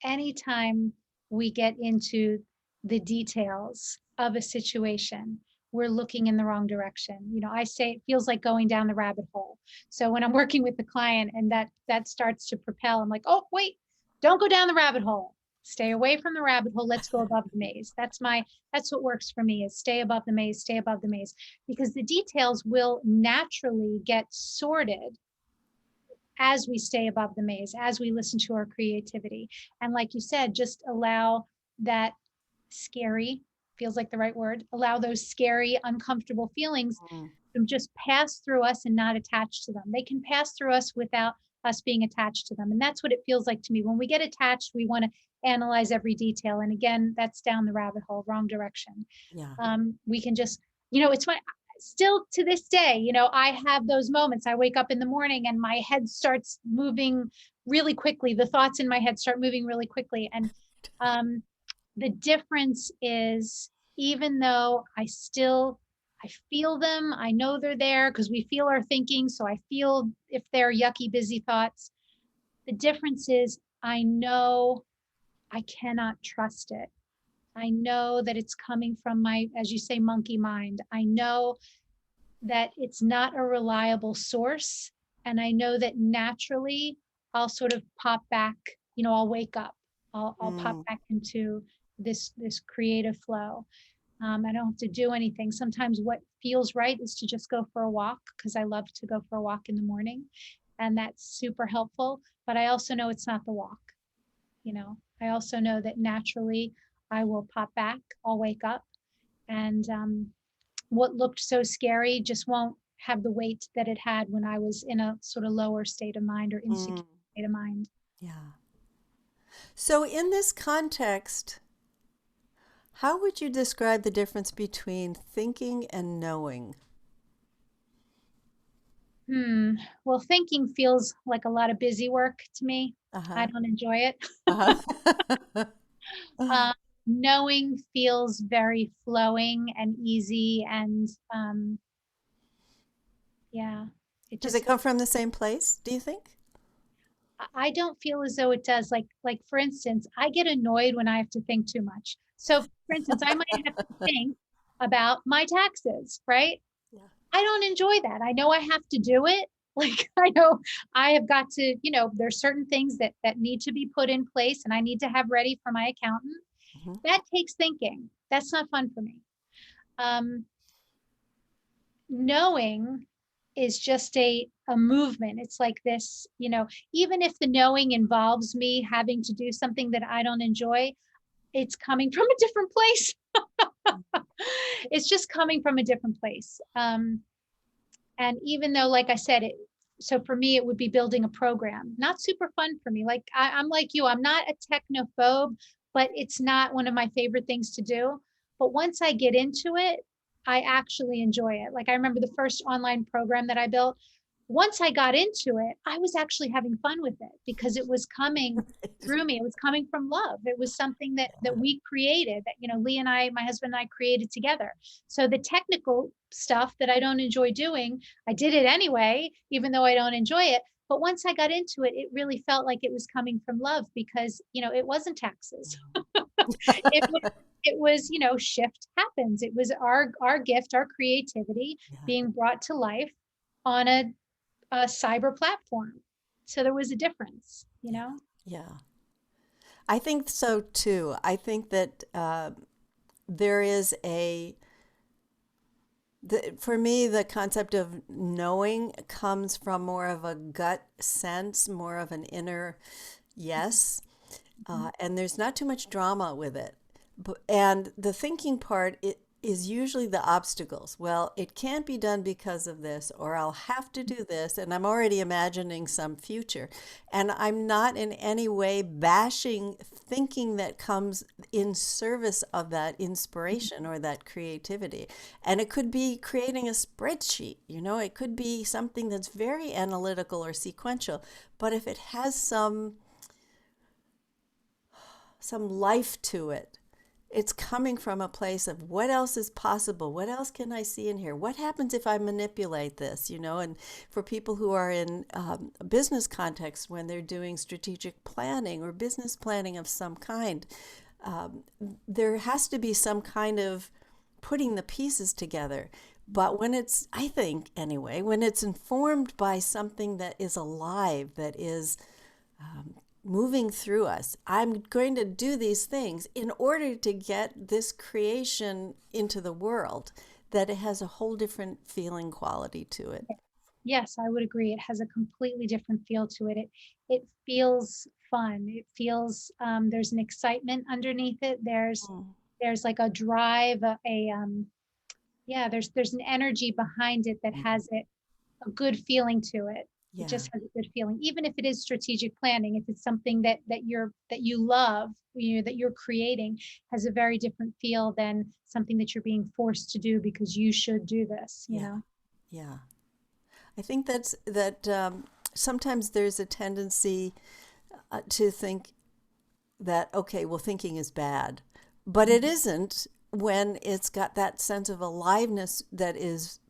Anytime we get into the details of a situation, we're looking in the wrong direction. I say it feels like going down the rabbit hole. So when I'm working with the client and that starts to propel, I'm like, oh, wait, don't go down the rabbit hole. Stay away from the rabbit hole. Let's go above the maze. That's what works for me, is stay above the maze, stay above the maze, because the details will naturally get sorted as we stay above the maze, as we listen to our creativity. And like you said, just allow that scary, feels like the right word, allow those scary, uncomfortable feelings Mm. to just pass through us and not attach to them. They can pass through us without us being attached to them. And that's what it feels like to me. When we get attached, we want to analyze every detail. And again, that's down the rabbit hole, wrong direction. Yeah. We can just, it's my, still to this day, I have those moments. I wake up in the morning and my head starts moving really quickly. The thoughts in my head start moving really quickly. And the difference is, even though I feel them, I know they're there because we feel our thinking. So I feel if they're yucky, busy thoughts. The difference is, I know I cannot trust it. I know that it's coming from my, as you say, monkey mind. I know that it's not a reliable source. And I know that naturally I'll sort of pop back, I'll wake up. I'll pop back into this creative flow. I don't have to do anything. Sometimes what feels right is to just go for a walk, because I love to go for a walk in the morning. And that's super helpful. But I also know it's not the walk. I also know that naturally I will pop back, I'll wake up, and what looked so scary just won't have the weight that it had when I was in a sort of lower state of mind or insecure state of mind. Yeah. So in this context, how would you describe the difference between thinking and knowing? Well, thinking feels like a lot of busy work to me. I Uh-huh. don't enjoy it. Uh-huh. Knowing feels very flowing and easy, and yeah, it Does just, it come from the same place, do you think? I don't feel as though it does. Like for instance, I get annoyed when I have to think too much. So for instance, I might have to think about my taxes, right? Yeah. I don't enjoy that. I know I have to do it. Like, I know I have got to, there's certain things that need to be put in place and I need to have ready for my accountant. Mhm. That takes thinking. That's not fun for me. Um, Knowing is just a movement. It's like this, even if the knowing involves me having to do something that I don't enjoy, it's coming from a different place. It's just coming from a different place. And even though, like I said, so for me, it would be building a program, not super fun for me. Like I'm like you, I'm not a technophobe, but it's not one of my favorite things to do. But once I get into it, I actually enjoy it. Like I remember the first online program that I built. Once I got into it, I was actually having fun with it because it was coming through me. It was coming from love. It was something that we created, that, Lee and I, my husband and I, created together. So the technical stuff that I don't enjoy doing, I did it anyway, even though I don't enjoy it. But once I got into it, it really felt like it was coming from love because, it wasn't taxes. it was, shift happens. It was our gift, our creativity Yeah. being brought to life on a cyber platform. So there was a difference, Yeah. I think so too. I think that there is for me, the concept of knowing comes from more of a gut sense, more of an inner yes. And there's not too much drama with it. And the thinking part is usually the obstacles. Well, it can't be done because of this, or I'll have to do this. And I'm already imagining some future. And I'm not in any way bashing thinking that comes in service of that inspiration or that creativity. And it could be creating a spreadsheet, it could be something that's very analytical or sequential. But if it has some life to it, it's coming from a place of what else is possible? What else can I see in here? What happens if I manipulate this? And for people who are in a business context, when they're doing strategic planning or business planning of some kind, there has to be some kind of putting the pieces together. But when it's, I think anyway, when it's informed by something that is alive, that is moving through us. I'm going to do these things in order to get this creation into the world, that it has a whole different feeling quality to it. Yes, I would agree. It has a completely different feel to it. It feels fun. It feels there's an excitement underneath it. Mm. There's like a drive, yeah, there's an energy behind it that has it a good feeling to it. It Yeah. just has a good feeling, even if it is strategic planning. If it's something that you love, that you're creating, has a very different feel than something that you're being forced to do because you should do this. Yeah. Yeah. I think sometimes there's a tendency to think that, okay, well, thinking is bad, but it isn't when it's got that sense of aliveness that is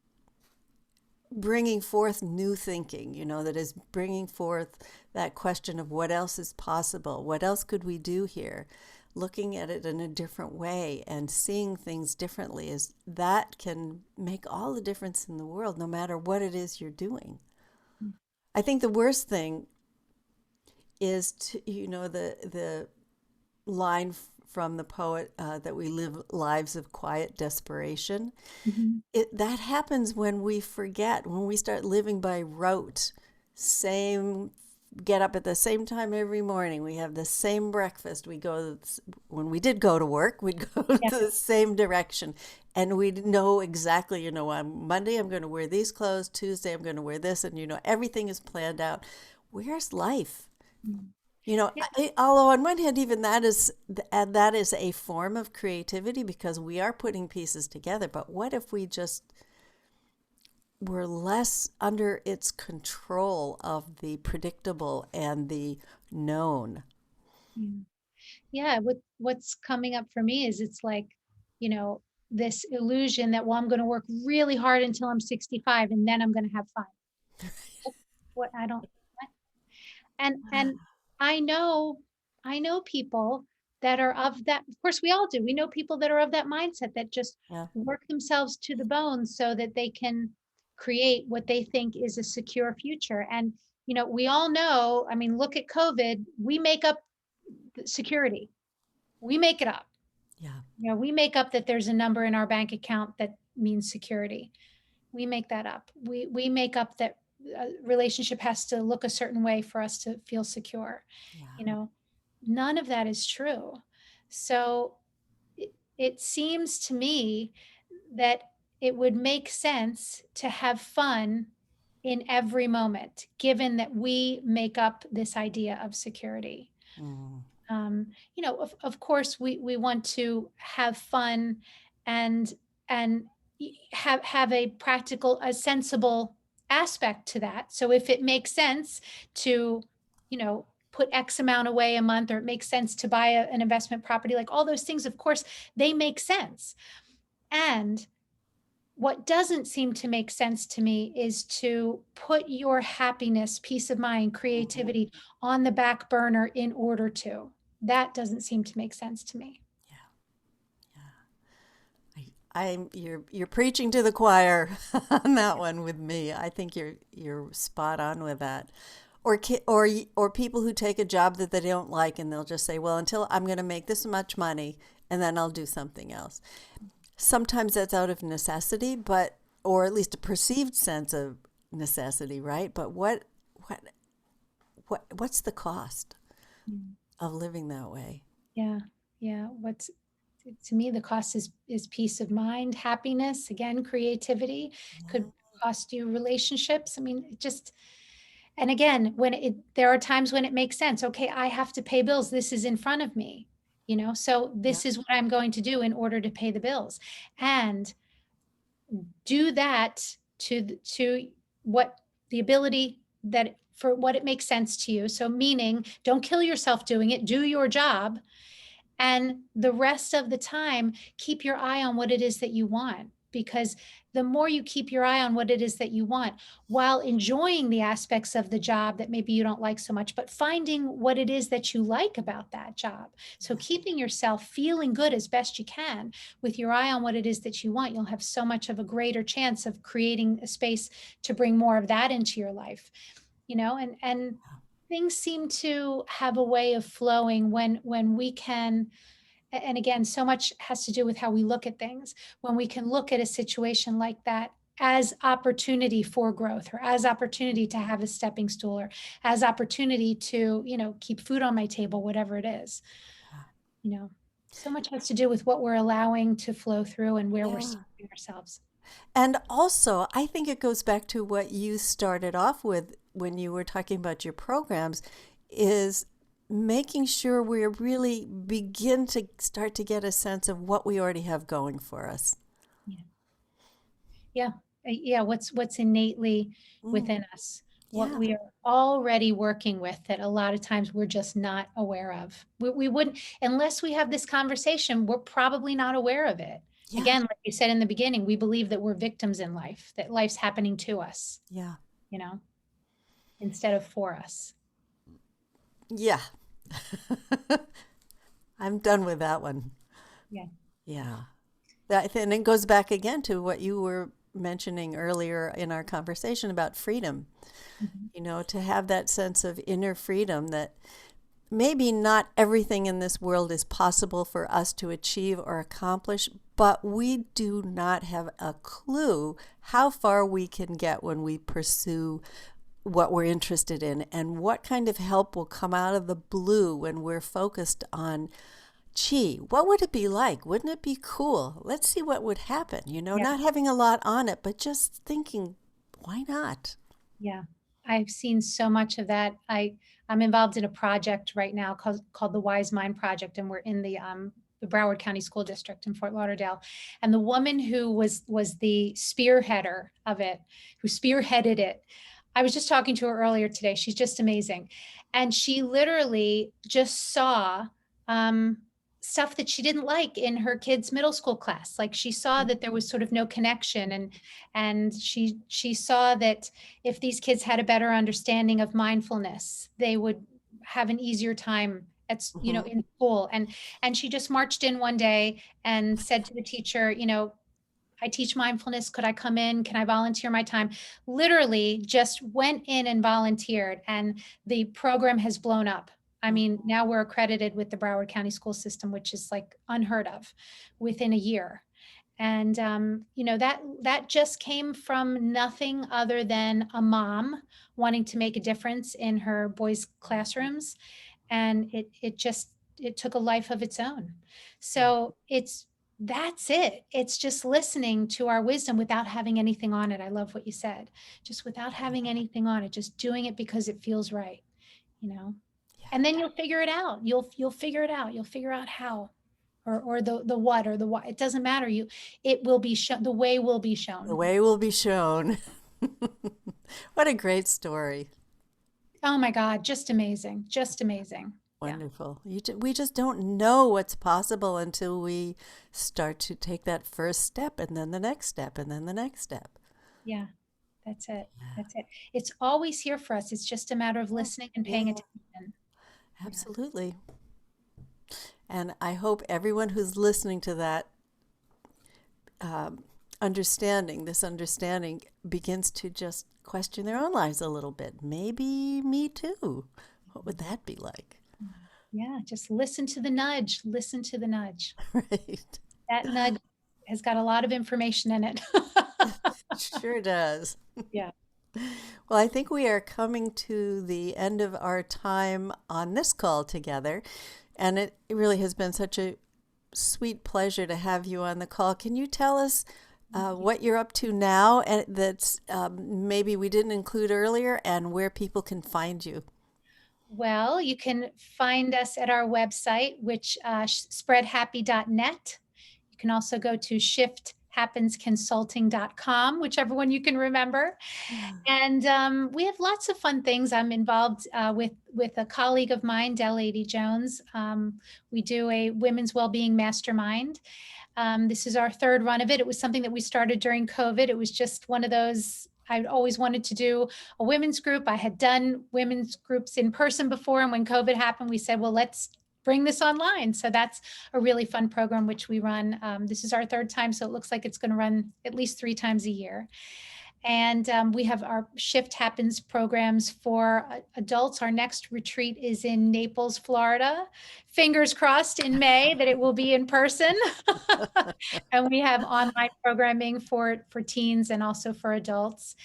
bringing forth new thinking, that is bringing forth that question of what else is possible, what else could we do here, looking at it in a different way and seeing things differently, is that can make all the difference in the world, no matter what it is you're doing. I think the worst thing is the line from the poet, that we live lives of quiet desperation. Mhm. That happens when we forget, when we start living by rote. Same, get up at the same time every morning. We have the same breakfast. When we did go to work, we'd go Yeah. the same direction. And we know exactly, on Monday I'm going to wear these clothes, Tuesday I'm going to wear this, and everything is planned out. Where's life? Mm. Yeah. Although on one hand, even that is a form of creativity, because we are putting pieces together. But what if we just were less under its control of the predictable and the known? Yeah. Yeah, what's coming up for me is it's like, you know, this illusion that, well, I'm going to work really hard until I'm 65 and then I'm going to have fun. What I don't what? And I know people that are of that. Of course, we all do. We know people that are of that mindset that just Yeah, work themselves to the bone so that they can create what they think is a secure future. And we all know, I mean, look at COVID. We make up security. We make it up. yeah, We make up that there's a number in our bank account that means security. We make that up. We make up that a relationship has to look a certain way for us to feel secure. yeah. You know, none of that is true. So it seems to me that it would make sense to have fun in every moment, given that we make up this idea of security. Mm. Of course, we want to have fun and and have a practical, a sensible aspect to that. So if it makes sense to, put X amount away a month, or it makes sense to buy an investment property, like all those things, of course, they make sense. And what doesn't seem to make sense to me is to put your happiness, peace of mind, Mhm. creativity on the back burner in order to. That doesn't seem to make sense to me. Yeah, yeah. You're preaching to the choir on that one with me. I think you're spot on with that. Or people who take a job that they don't like, and they'll just say, "Well, until I'm going to make this much money, and then I'll do something else." Sometimes that's out of necessity, or at least a perceived sense of necessity, right? But what what's the cost Mm. of living that way? Yeah. Yeah. What's To me, the cost is peace of mind, happiness, again, creativity. Could cost you relationships. I mean, it just, and again, there are times when it makes sense. Okay, I have to pay bills. This is in front of me, so Yeah, this is what I'm going to do in order to pay the bills. And do that to what the ability that for what it makes sense to you. So meaning, don't kill yourself doing it. Do your job, and the rest of the time, keep your eye on what it is that you want. Because the more you keep your eye on what it is that you want, while enjoying the aspects of the job that maybe you don't like so much, but finding what it is that you like about that job. So keeping yourself feeling good as best you can with your eye on what it is that you want, you'll have so much of a greater chance of creating a space to bring more of that into your life. And things seem to have a way of flowing when we can, and again, so much has to do with how we look at things. When we can look at a situation like that as opportunity for growth, or as opportunity to have a stepping stool, or as opportunity to, keep food on my table, whatever it is, you know, so much has to do with what we're allowing to flow through and where we're Yeah. supporting ourselves. And also, I think it goes back to what you started off with when you were talking about your programs, is making sure we really begin to start to get a sense of what we already have going for us. Yeah. Yeah. Yeah. What's innately Mm, within us, what yeah, we are already working with that a lot of times we're just not aware of. We wouldn't, unless we have this conversation, we're probably not aware of it. yeah, Again, like you said in the beginning, we believe that we're victims in life, that life's happening to us, yeah, you know, instead of for us. yeah. I'm done with that one. Yeah. Yeah. And it goes back again to what you were mentioning earlier in our conversation about freedom. Mhm. To have that sense of inner freedom that maybe not everything in this world is possible for us to achieve or accomplish, but we do not have a clue how far we can get when we pursue what we're interested in, and what kind of help will come out of the blue when we're focused on, gee, what would it be like? Wouldn't it be cool? Let's see what would happen. Yeah. Not having a lot on it, but just thinking, why not? Yeah, I've seen so much of that. I'm involved in a project right now called the Wise Mind Project, and we're in the Broward County School District in Fort Lauderdale. And the woman who was the spearheader of it, who spearheaded it, I was just talking to her earlier today. She's just amazing, and she literally just saw um, stuff that she didn't like in her kids' middle school class. Like she saw that there was sort of no connection, and she saw that if these kids had a better understanding of mindfulness, they would have an easier time Hmm. in school. And she just marched in one day and said to the teacher, I teach mindfulness. Could I come in? Can I volunteer my time? Literally just went in and volunteered, and the program has blown up. I mean, now we're accredited with the Broward County school system, which is like unheard of within a year. And that just came from nothing other than a mom wanting to make a difference in her boys' classrooms, and it took a life of its own. So that's it. It's just listening to our wisdom without having anything on it. I love what you said. Just without having anything on it, just doing it because it feels right, you know. And then you'll figure it out. You'll figure it out. You'll figure out how, or the what, or the why. It doesn't matter. It will be shown. The way will be The shown. way will be shown. What a great story. Oh my God, just amazing. Just amazing. Yeah. Wonderful. We just don't know what's possible until we start to take that first step, and then the next step, and then the next step. Yeah. That's it. That's it. It's always here for us. It's just a matter of Yeah, listening and paying yeah, attention. Yeah. absolutely. And I hope everyone who's listening to that, um, this understanding, begins to just question their own lives a little bit. Maybe me too. What would that be like? Yeah. Just listen to the nudge. Listen to the nudge. Right. That nudge has got a lot of information in it. Sure does. Yeah. Well, I think we are coming to the end of our time on this call together, and it really has been such a sweet pleasure to have you on the call. Can you tell us what you're up to now, and that's maybe we didn't include earlier, and where people can find you? Well, you can find us at our website, which spreadhappy.net. You can also go to shifthappensconsulting.com, whichever one you can remember. And we have lots of fun things. I'm involved with a colleague of mine, Del Lady Jones. We do a women's well-being mastermind. This is our third run of it. It was something that we started during COVID. It was just one of those. I'd always wanted to do a women's group. I had done women's groups in person before, and when COVID happened, we said, well, let's bring this online. So that's a really fun program which we run. This is our third time, so it looks like it's going to run at least 3 times a year. And we have our Shift Happens programs for adults. Our next retreat is in Naples, Florida. Fingers crossed in May that it will be in person. And we have online programming for teens and also for adults.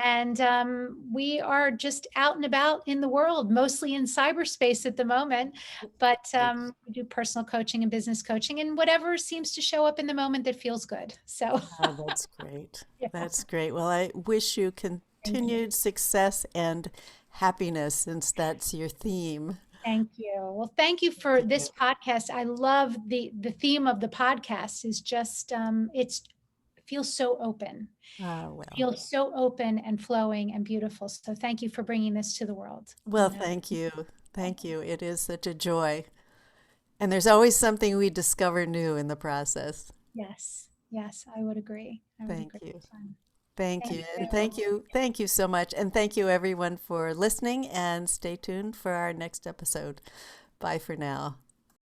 And we are just out and about in the world, mostly in cyberspace at the moment. But we do personal coaching and business coaching and whatever seems to show up in the moment that feels good. So, Oh, that's great. yeah, That's great. Well, I wish you thank you. continued success and happiness since that's your theme. Thank you. Well, thank you for Thank you. this podcast. I love the theme of the podcast is just it feels so open. Oh, well. Feels so open and flowing and beautiful. So thank you for bringing this to the world. Well, thank you. Thank you. It is such a joy. And there's always something we discover new in the process. Yes. Yes, I would agree. I would Thank agree. you. Fun. Thank Thank you. you. And thank you. Thank you so much. And thank you, everyone, for listening. And stay tuned for our next episode. Bye for now.